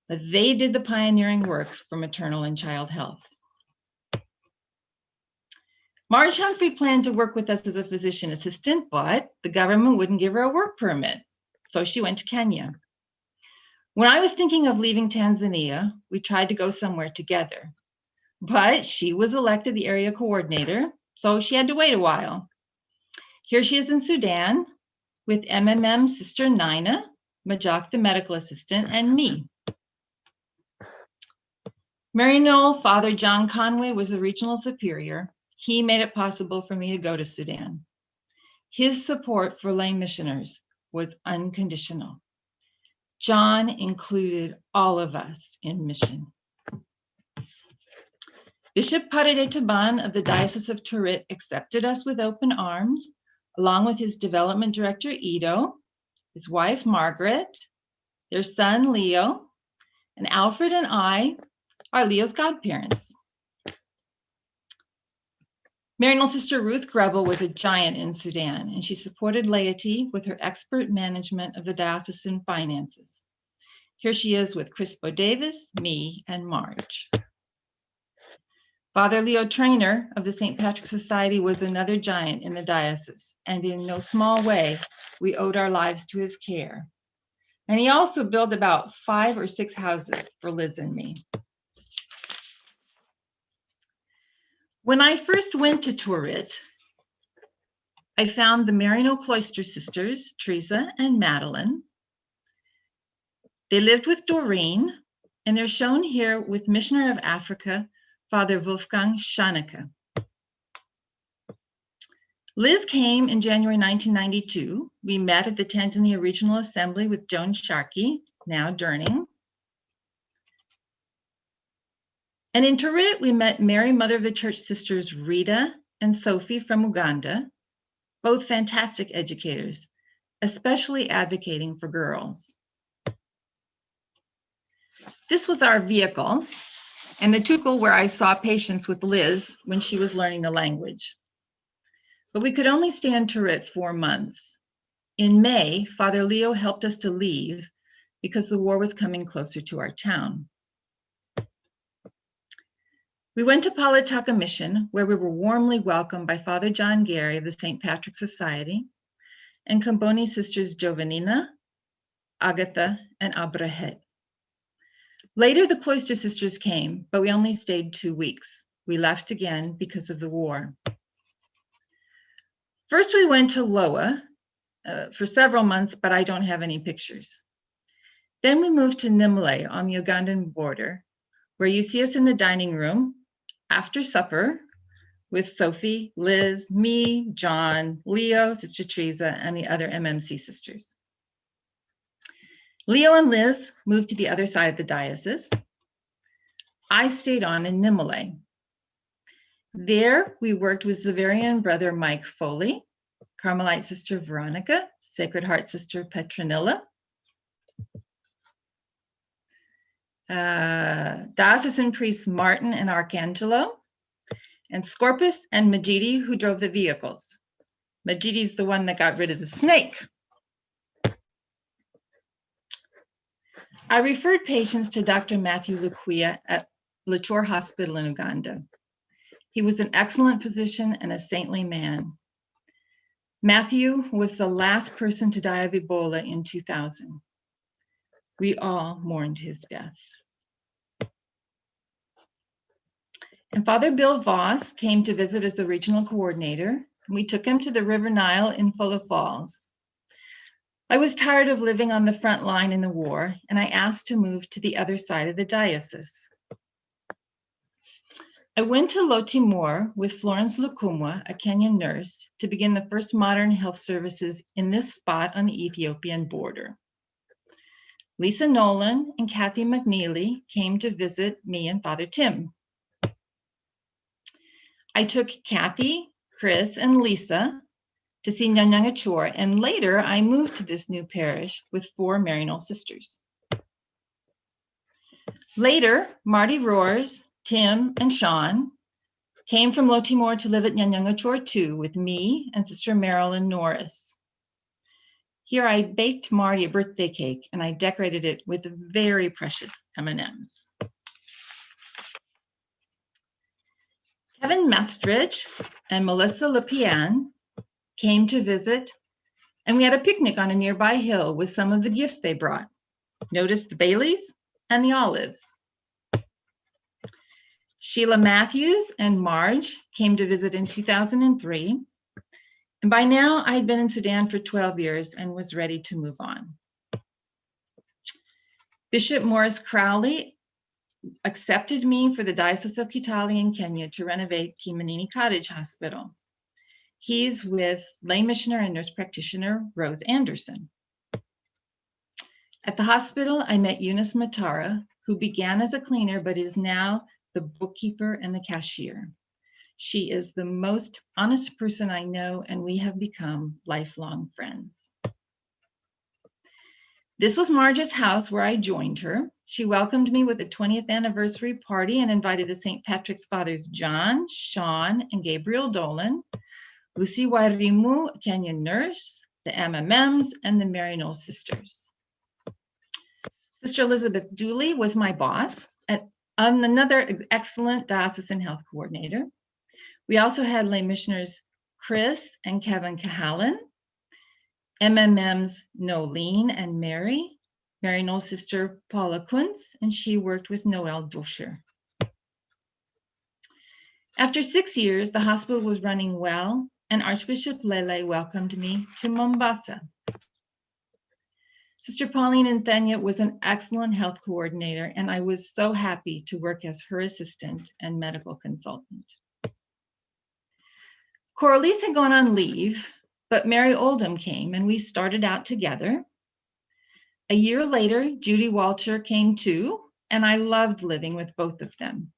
but they did the pioneering work for maternal and child health. Marge Humphrey planned to work with us as a physician assistant, but the government wouldn't give her a work permit, so she went to Kenya. When I was thinking of leaving Tanzania, we tried to go somewhere together, but she was elected the area coordinator, so she had to wait a while. Here she is in Sudan with MMM Sister Nina, Majok the medical assistant, and me. Maryknoll Father John Conway was the regional superior. He made it possible for me to go to Sudan. His support for lay missioners was unconditional. John included all of us in mission. Bishop Parede Taban of the Diocese of Turit accepted us with open arms, along with his development director, Ido, his wife, Margaret, their son, Leo, and Alfred and I are Leo's godparents. Maryknoll Sister Ruth Grebel was a giant in Sudan, and she supported laity with her expert management of the diocesan finances. Here she is with Crispo Davis, me, and Marge. Father Leo Trainer of the St. Patrick's Society was another giant in the diocese, and in no small way, we owed our lives to his care. And he also built about 5 or 6 houses for Liz and me. When I first went to Turit, I found the Maryknoll Cloister Sisters, Teresa and Madeline. They lived with Doreen, and they're shown here with Missionary of Africa, Father Wolfgang Schaneke. Liz came in January 1992. We met at the Tanzania Regional Assembly with Joan Sharkey, now Durning. And in Turit, we met Mary, Mother of the Church Sisters Rita and Sophie from Uganda, both fantastic educators, especially advocating for girls. This was our vehicle and the tukul where I saw patients with Liz when she was learning the language. But we could only stay in Turit 4 months. In May, Father Leo helped us to leave because the war was coming closer to our town. We went to Palataka Mission, where we were warmly welcomed by Father John Gary of the St. Patrick's Society and Comboni Sisters Giovannina, Agatha, and Abrahet. Later, the Cloister Sisters came, but we only stayed 2 weeks. We left again because of the war. First, we went to Loa for several months, but I don't have any pictures. Then we moved to Nimule on the Ugandan border, where you see us in the dining room after supper with Sophie, Liz, me, John, Leo, Sister Teresa, and the other MMC sisters. Leo and Liz moved to the other side of the diocese. I stayed on in Nimule. There, we worked with Xaverian Brother Mike Foley, Carmelite Sister Veronica, Sacred Heart Sister Petronilla, diocesan priests Martin and Arcangelo, and Scorpus and Majidi, who drove the vehicles. Majidi's the one that got rid of the snake. I referred patients to Dr. Matthew Luquia at Latour Hospital in Uganda. He was an excellent physician and a saintly man. Matthew was the last person to die of Ebola in 2000. We all mourned his death. And Father Bill Voss came to visit as the regional coordinator. We took him to the River Nile in Fulla Falls. I was tired of living on the front line in the war, and I asked to move to the other side of the diocese. I went to Lotimor with Florence Lukumwa, a Kenyan nurse, to begin the first modern health services in this spot on the Ethiopian border. Lisa Nolan and Kathy McNeely came to visit me and Father Tim. I took Kathy, Chris, and Lisa to see Nyanyangachor, and later I moved to this new parish with 4 Maryknoll sisters. Later, Marty Roars, Tim, and Sean came from Low-Timor to live at Nyanyangachor too with me and Sister Marilyn Norris. Here I baked Marty a birthday cake and I decorated it with very precious M&Ms. Kevin Mestridge and Melissa Lepian came to visit, and we had a picnic on a nearby hill with some of the gifts they brought. Notice the Baileys and the olives. Sheila Matthews and Marge came to visit in 2003. And by now I had been in Sudan for 12 years and was ready to move on. Bishop Morris Crowley accepted me for the Diocese of Kitale in Kenya to renovate Kimanini Cottage Hospital. He's with lay missioner and nurse practitioner Rose Anderson. At the hospital, I met Eunice Matara, who began as a cleaner but is now the bookkeeper and the cashier. She is the most honest person I know, and we have become lifelong friends. This was Marge's house where I joined her. She welcomed me with a 20th anniversary party and invited the St. Patrick's Fathers John, Sean, and Gabriel Dolan, Lucy Wairimu, a Kenyan nurse, the MMMs, and the Maryknoll sisters. Sister Elizabeth Dooley was my boss, and another excellent diocesan health coordinator. We also had lay missioners Chris and Kevin Cahalan, MMMs Nolene and Mary, Maryknoll sister Paula Kuntz, and she worked with Noel Doscher. After 6 years, the hospital was running well, and Archbishop Lele welcomed me to Mombasa. Sister Pauline Nthenya was an excellent health coordinator, and I was so happy to work as her assistant and medical consultant. Coralise had gone on leave, but Mary Oldham came and we started out together. A year later, Judy Walter came too, and I loved living with both of them.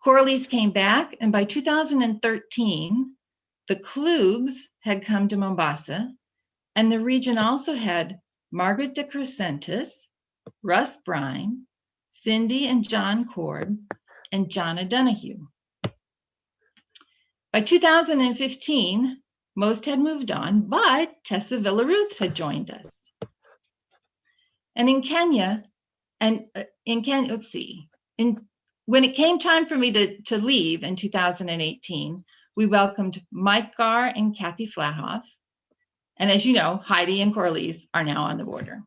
Coralise came back, and by 2013, the Klugs had come to Mombasa, and the region also had Margaret de Crescentis, Russ Brine, Cindy and John Cord, and Jonna Donahue. By 2015, most had moved on, but Tessa Villarus had joined us. And in Kenya, when it came time for me to leave in 2018, we welcomed Mike Garr and Kathy Flathoff. And as you know, Heidi and Coralise are now on the border.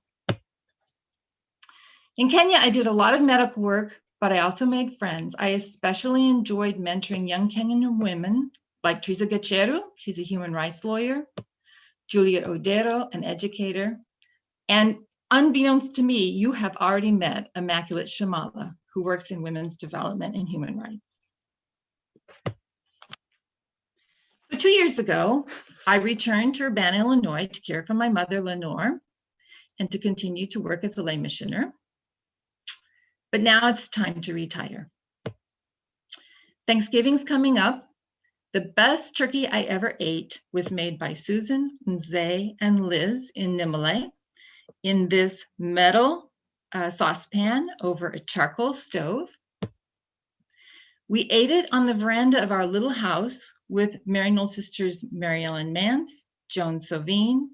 In Kenya, I did a lot of medical work, but I also made friends. I especially enjoyed mentoring young Kenyan women like Teresa Gacheru, she's a human rights lawyer, Juliet Odero, an educator, and unbeknownst to me, you have already met Immaculate Shamala, who works in women's development and human rights. So 2 years ago, I returned to Urbana, Illinois to care for my mother, Lenore, and to continue to work as a lay missioner. But now it's time to retire. Thanksgiving's coming up. The best turkey I ever ate was made by Susan, Nze, and Liz in Nimile in this metal saucepan over a charcoal stove. We ate it on the veranda of our little house with Maryknoll sisters Mary Ellen Mance, Joan Sovine,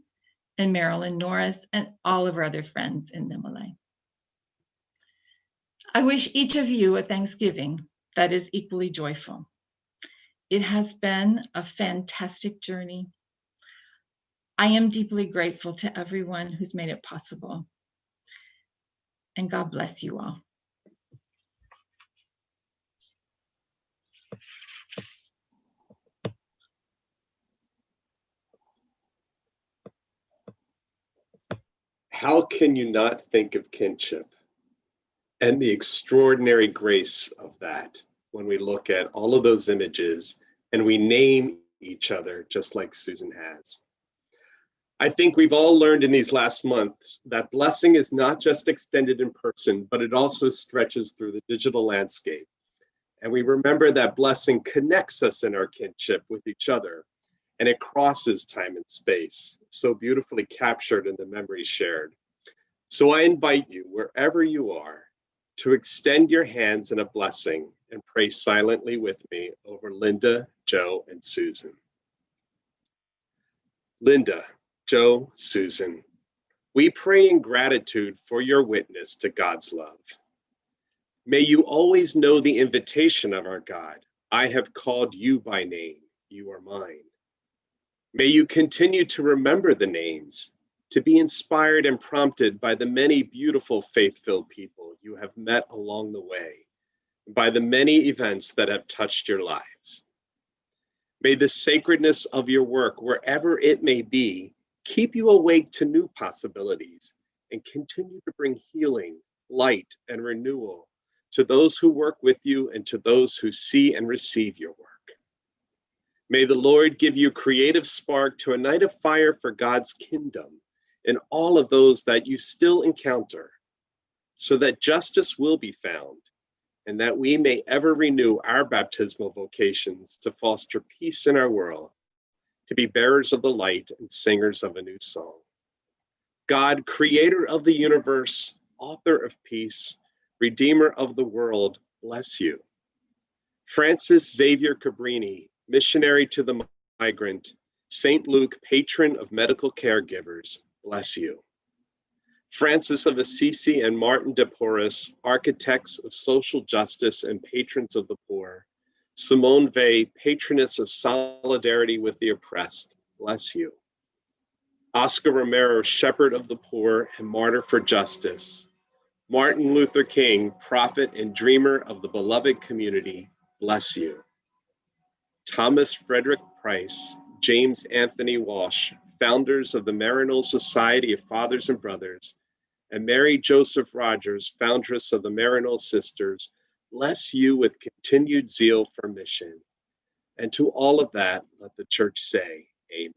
and Marilyn Norris, and all of our other friends in Nimile. I wish each of you a Thanksgiving that is equally joyful. It has been a fantastic journey. I am deeply grateful to everyone who's made it possible. And God bless you all. How can you not think of kinship and the extraordinary grace of that when we look at all of those images and we name each other just like Susan has? I think we've all learned in these last months that blessing is not just extended in person, but it also stretches through the digital landscape. And we remember that blessing connects us in our kinship with each other, and it crosses time and space, so beautifully captured in the memories shared. So I invite you, wherever you are, to extend your hands in a blessing and pray silently with me over Linda, Joe, and Susan. Linda, Joe, Susan, we pray in gratitude for your witness to God's love. May you always know the invitation of our God. I have called you by name. You are mine. May you continue to remember the names, to be inspired and prompted by the many beautiful faith-filled people you have met along the way, by the many events that have touched your lives. May the sacredness of your work, wherever it may be, keep you awake to new possibilities and continue to bring healing, light, and renewal to those who work with you and to those who see and receive your work. May the Lord give you creative spark to ignite a fire for God's kingdom in all of those that you still encounter, so that justice will be found and that we may ever renew our baptismal vocations to foster peace in our world, to be bearers of the light and singers of a new song. God, creator of the universe, author of peace, redeemer of the world, bless you. Francis Xavier Cabrini, missionary to the migrant, St. Luke, patron of medical caregivers, bless you. Francis of Assisi and Martin de Porres, architects of social justice and patrons of the poor, Simone Weil, patroness of solidarity with the oppressed, bless you. Oscar Romero, shepherd of the poor and martyr for justice, Martin Luther King, prophet and dreamer of the beloved community, bless you. Thomas Frederick Price, James Anthony Walsh, founders of the Maryknoll Society of Fathers and Brothers, and Mary Joseph Rogers, foundress of the Maryknoll Sisters, bless you with continued zeal for mission. And to all of that, let the church say, amen.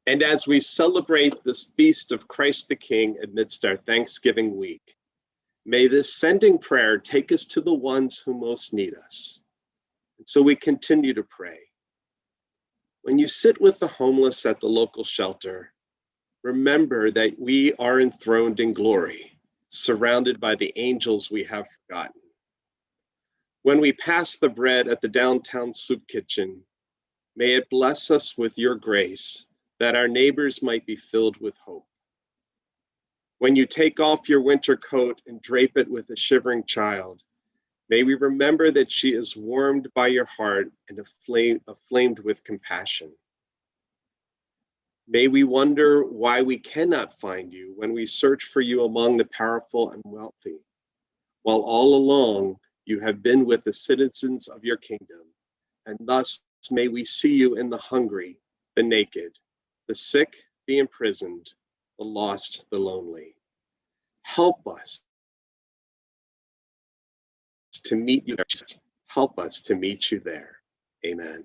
And as we celebrate this feast of Christ the King amidst our Thanksgiving week, may this sending prayer take us to the ones who most need us. And so we continue to pray. When you sit with the homeless at the local shelter, remember that we are enthroned in glory, surrounded by the angels we have forgotten. When we pass the bread at the downtown soup kitchen, may it bless us with your grace, that our neighbors might be filled with hope. When you take off your winter coat and drape it with a shivering child, may we remember that she is warmed by your heart and aflamed with compassion. May we wonder why we cannot find you when we search for you among the powerful and wealthy, while all along you have been with the citizens of your kingdom, and thus may we see you in the hungry, the naked, the sick, the imprisoned, the lost, the lonely. Help us to meet you. Help us to meet you there. Amen.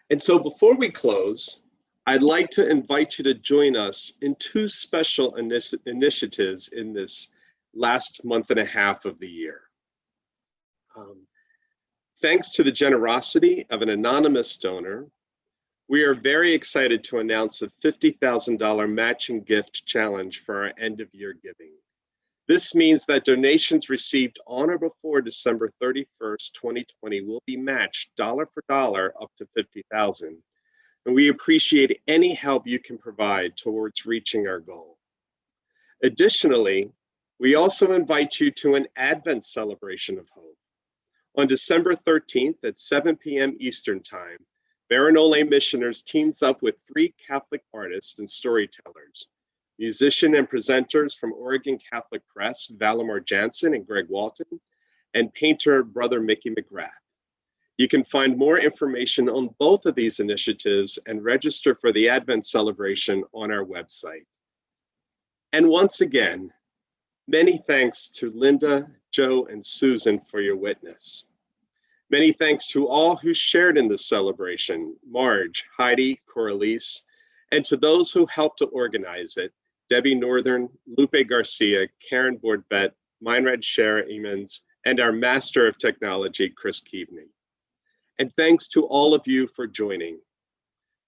And so before we close, I'd like to invite you to join us in two special initiatives in this last month and a half of the year. Thanks to the generosity of an anonymous donor, we are very excited to announce a $50,000 matching gift challenge for our end of year giving. This means that donations received on or before December 31st, 2020 will be matched dollar for dollar up to $50,000. And we appreciate any help you can provide towards reaching our goal. Additionally, we also invite you to an Advent celebration of hope. On December 13th at 7 p.m. Eastern Time, Maryknoll Missioners teams up with 3 Catholic artists and storytellers, musician and presenters from Oregon Catholic Press, Valimar Jansen and Greg Walton, and painter Brother Mickey McGrath. You can find more information on both of these initiatives and register for the Advent celebration on our website. And once again, many thanks to Linda, Joe, and Susan for your witness. Many thanks to all who shared in this celebration, Marge, Heidi, Coralise, and to those who helped to organize it, Debbie Northern, Lupe Garcia, Karen Bordvet, Meinrad Shara Emens, and our Master of Technology, Chris Keaveney. And thanks to all of you for joining.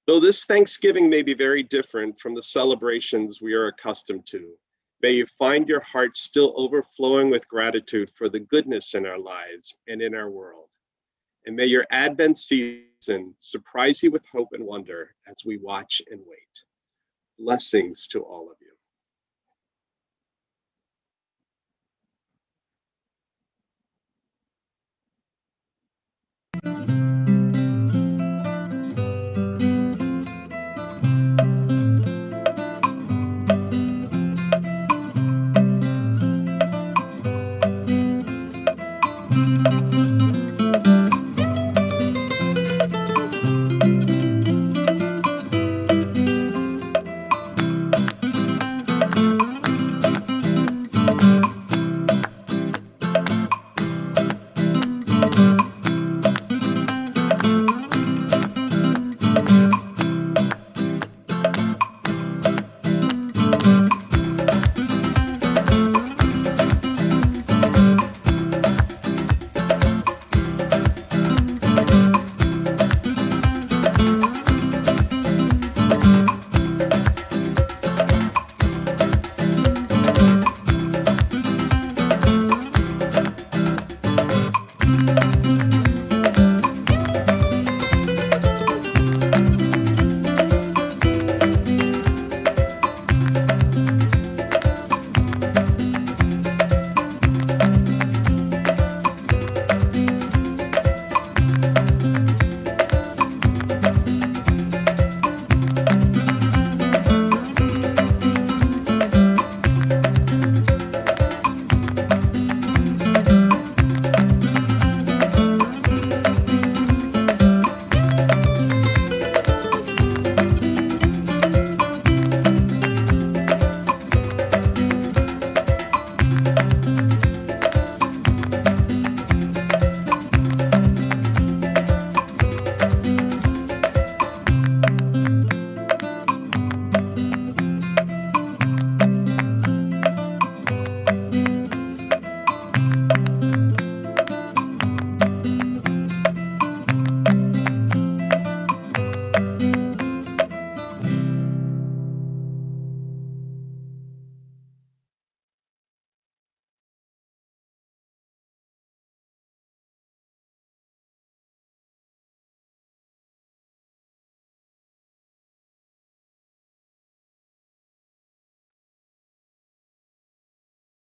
Though this Thanksgiving may be very different from the celebrations we are accustomed to, may you find your heart still overflowing with gratitude for the goodness in our lives and in our world. And may your Advent season surprise you with hope and wonder as we watch and wait. Blessings to all of you.